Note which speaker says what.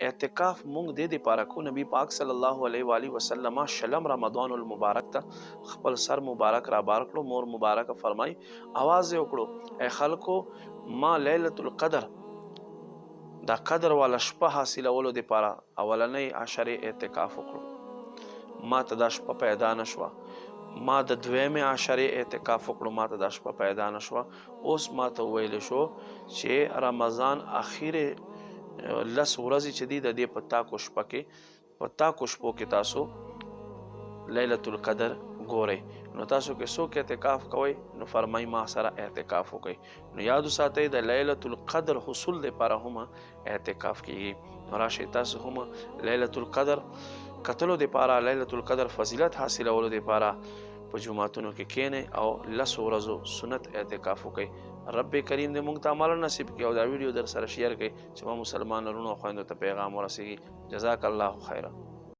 Speaker 1: اعتکاف مونږ دې دپاره کو نبی پاک صلی الله علیه و آله وسلم شلم رمضان المبارک ته خپل سر مبارک را بار کړو. مور مبارک فرمای आवाज یې وکړو اے خلکو ما لیلة القدر دا قدر والا شپه حاصلولو دپاره اولنۍ عشرې اعتکاف وکړو. ما ته دا شپه پیدا نشوه. ما د دویمې عشرې اعتکاف وکړو، ما ته دا شپه پیدا نشوه. اوس ما ته وویل شو چې رمضان اخیرې 10 ورځې چې دي د دې په تاکو شپه کې په تاکو شپو کې تاسو لیلة القدر ګورئ. نو تاسو کې څوک اعتکاف کوئ نو فرمای ما سره اعتکاف وکئ. نو یاد وساتئ د لیلة القدر حصول دپاره هم اعتکاف کیږي. نو راشئ تاسو هم لیلة القدر کتلو دپاره لیلة القدر فضیلت حاصلولو دپاره په جوماتونو کې کینئ او 10 ورځو سنت اعتکاف وکئ. رب کریم دې موږ ته عمل نصیب کړي او دا ویډیو در سره شیر کړئ چې ما مسلمان وروڼو او خویندو ته پیغام ورسیږي. جزاک الله خیره.